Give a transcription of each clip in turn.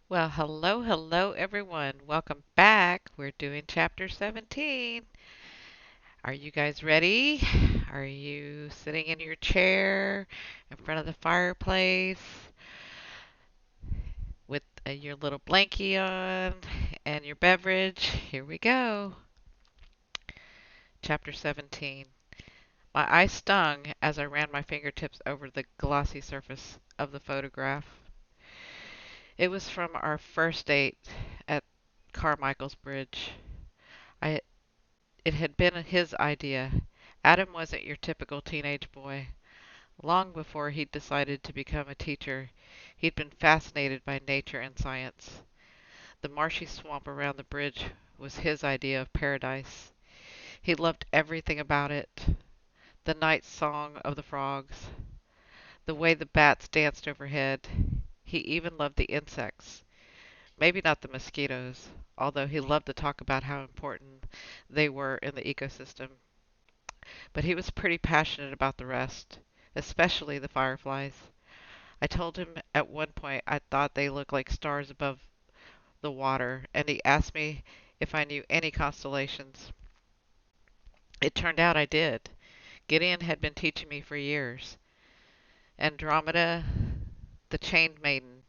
Well, hello, everyone. Welcome back. We're doing chapter 17. Are you guys ready? Are you sitting in your chair in front of the fireplace with your little blankie on and your beverage? Here we go. Chapter 17. My eye stung as I ran my fingertips over the glossy surface of the photograph. It was from our first date at Carmichael's Bridge. I It had been his idea. Adam wasn't your typical teenage boy. Long before he'd decided to become a teacher, he'd been fascinated by nature and science. The marshy swamp around the bridge was his idea of paradise. He loved everything about it. The night song of the frogs, the way the bats danced overhead. He even loved the insects. Maybe not the mosquitoes, although he loved to talk about how important they were in the ecosystem. But he was pretty passionate about the rest, especially the fireflies. I told him at one point I thought they looked like stars above the water, and he asked me if I knew any constellations. It turned out I did. Gideon had been teaching me for years. Andromeda, the Chained Maiden,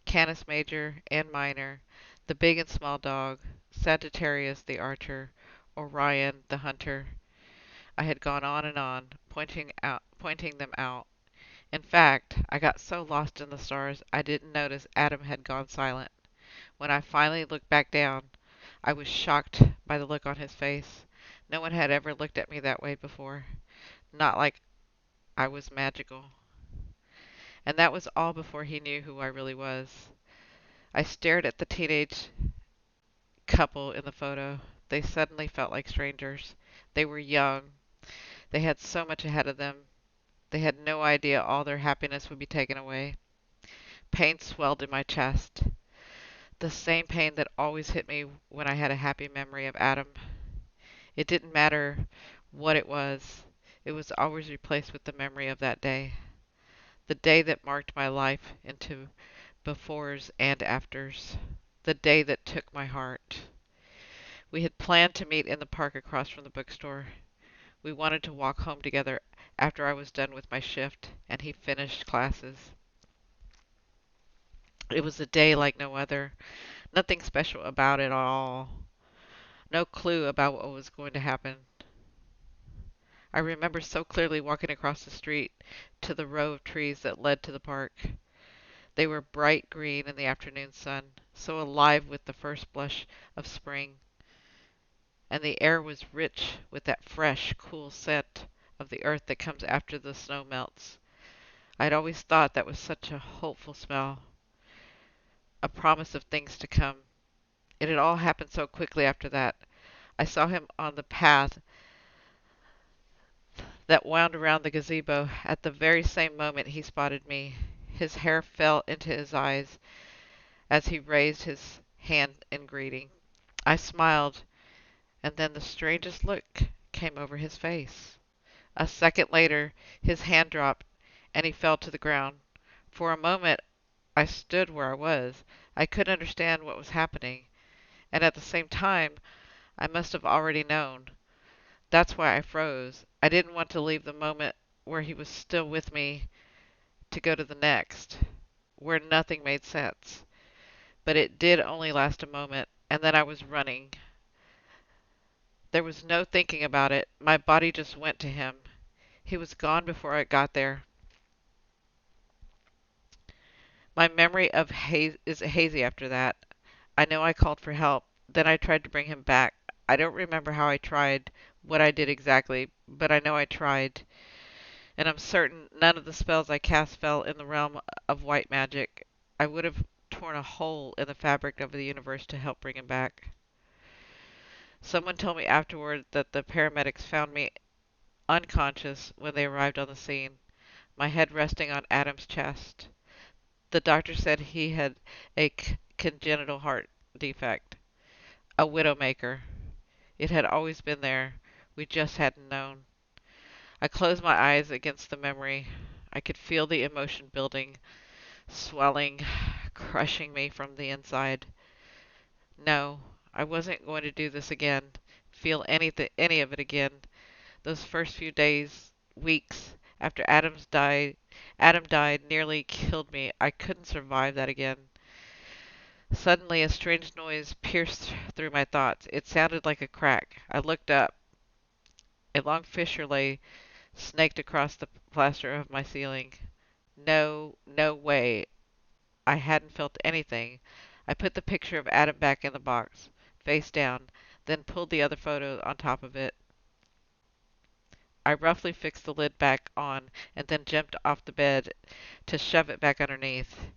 Canis Major and Minor, the Big and Small Dog, Sagittarius the Archer, Orion the Hunter. I had gone on, pointing them out. In fact, I got so lost in the stars I didn't notice Adam had gone silent. When I finally looked back down, I was shocked by the look on his face. No one had ever looked at me that way before. Not like I was magical. And that was all before he knew who I really was. I stared at the teenage couple in the photo. They suddenly felt like strangers. They were young. They had so much ahead of them. They had no idea all their happiness would be taken away. Pain swelled in my chest. The same pain that always hit me when I had a happy memory of Adam. It didn't matter what it was always replaced with the memory of that day. The day that marked my life into befores and afters. The day that took my heart. We had planned to meet in the park across from the bookstore. We wanted to walk home together after I was done with my shift and he finished classes. It was a day like no other. Nothing special about it at all. No clue about what was going to happen. I remember so clearly walking across the street to the row of trees that led to the park. They were bright green in the afternoon sun, so alive with the first blush of spring, and the air was rich with that fresh, cool scent of the earth that comes after the snow melts. I'd always thought that was such a hopeful smell, a promise of things to come. It had all happened so quickly after that. I saw him on the path that wound around the gazebo. At the very same moment he spotted me. His hair fell into his eyes as he raised his hand in greeting. I smiled, and then the strangest look came over his face. A second later his hand dropped, and he fell to the ground. For a moment I stood where I was. I couldn't understand what was happening, and at the same time I must have already known. That's why I froze. I didn't want to leave the moment where he was still with me to go to the next, where nothing made sense. But it did only last a moment, and then I was running. There was no thinking about it. My body just went to him. He was gone before I got there. My memory of haze is hazy after that. I know I called for help. Then I tried to bring him back. I don't remember how I tried, what I did exactly, but I know I tried. And I'm certain none of the spells I cast fell in the realm of white magic. I would have torn a hole in the fabric of the universe to help bring him back. Someone told me afterward that the paramedics found me unconscious when they arrived on the scene, my head resting on Adam's chest. The doctor said he had a congenital heart defect, a widowmaker. It had always been there. We just hadn't known. I closed my eyes against the memory. I could feel the emotion building, swelling, crushing me from the inside. No, I wasn't going to do this again, feel any of it again. Those first few days, weeks after Adam died nearly killed me. I couldn't survive that again. Suddenly, a strange noise pierced through my thoughts. It sounded like a crack. I looked up. A long fissure lay snaked across the plaster of my ceiling. No, no way. I hadn't felt anything. I put the picture of Adam back in the box, face down, then pulled the other photo on top of it. I roughly fixed the lid back on and then jumped off the bed to shove it back underneath.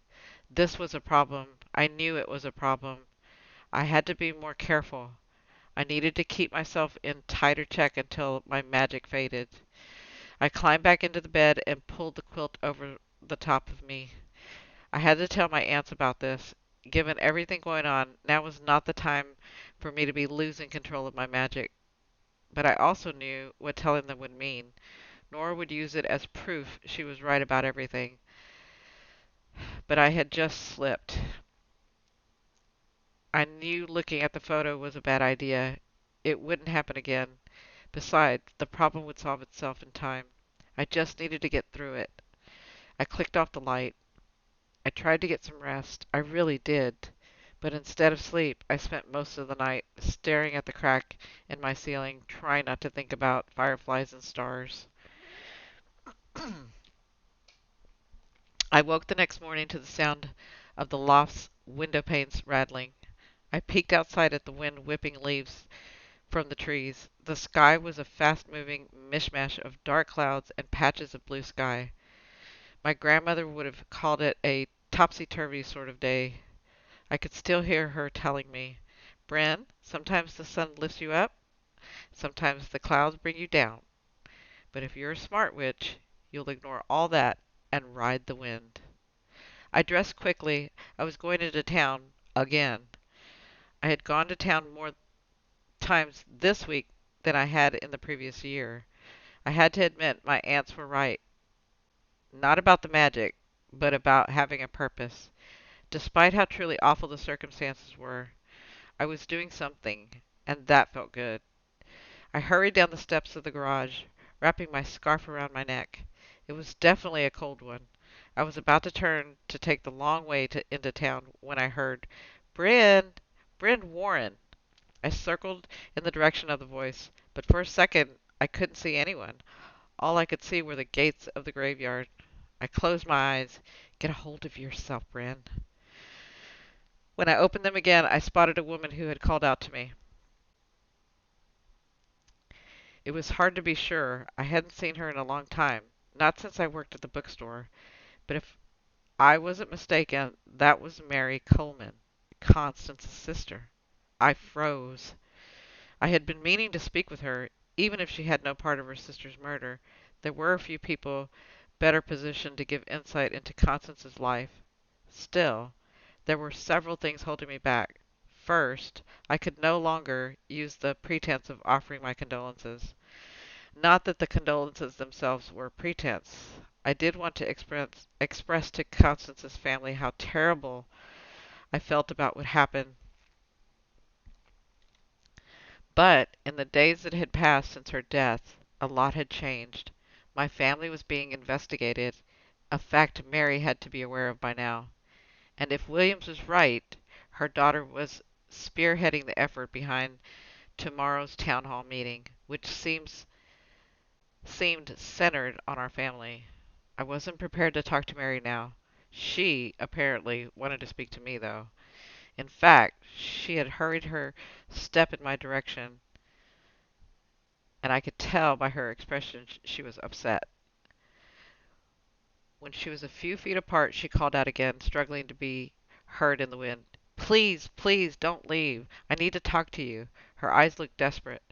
This was a problem. I knew it was a problem. I had to be more careful. I needed to keep myself in tighter check until my magic faded. I climbed back into the bed and pulled the quilt over the top of me. I had to tell my aunts about this. Given everything going on, now was not the time for me to be losing control of my magic. But I also knew what telling them would mean. Nora would use it as proof she was right about everything. But I had just slipped. I knew looking at the photo was a bad idea. It wouldn't happen again. Besides, the problem would solve itself in time. I just needed to get through it. I clicked off the light. I tried to get some rest. I really did. But instead of sleep, I spent most of the night staring at the crack in my ceiling, trying not to think about fireflies and stars. I woke the next morning to the sound of the loft's window panes rattling. I peeked outside at the wind whipping leaves from the trees. The sky was a fast-moving mishmash of dark clouds and patches of blue sky. My grandmother would have called it a topsy-turvy sort of day. I could still hear her telling me, "Bren, sometimes the sun lifts you up, sometimes the clouds bring you down. But if you're a smart witch, you'll ignore all that and ride the wind." I dressed quickly. I was going into town again. I had gone to town more times this week than I had in the previous year. I had to admit my aunts were right. Not about the magic, but about having a purpose. Despite how truly awful the circumstances were, I was doing something, and that felt good. I hurried down the steps of the garage, wrapping my scarf around my neck. It was definitely a cold one. I was about to turn to take the long way into town when I heard, "Bryn! Bryn Warren!" I circled in the direction of the voice, but for a second I couldn't see anyone. All I could see were the gates of the graveyard. I closed my eyes. "Get a hold of yourself, Bryn." When I opened them again, I spotted a woman who had called out to me. It was hard to be sure. I hadn't seen her in a long time, not since I worked at the bookstore. But if I wasn't mistaken, that was Mary Coleman, Constance's sister. I froze. I had been meaning to speak with her, even if she had no part of her sister's murder. There were a few people better positioned to give insight into Constance's life. Still, there were several things holding me back. First, I could no longer use the pretense of offering my condolences. Not that the condolences themselves were pretense. I did want to express to Constance's family how terrible I felt about what happened. But in the days that had passed since her death, a lot had changed. My family was being investigated, a fact Mary had to be aware of by now. And if Williams was right, her daughter was spearheading the effort behind tomorrow's town hall meeting, which seemed centered on our family. I wasn't prepared to talk to Mary now. She, apparently, wanted to speak to me, though. In fact, she had hurried her step in my direction, and I could tell by her expression she was upset. When she was a few feet apart, she called out again, struggling to be heard in the wind. "Please, please, don't leave. I need to talk to you." Her eyes looked desperate.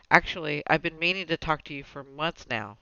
"Actually, I've been meaning to talk to you for months now."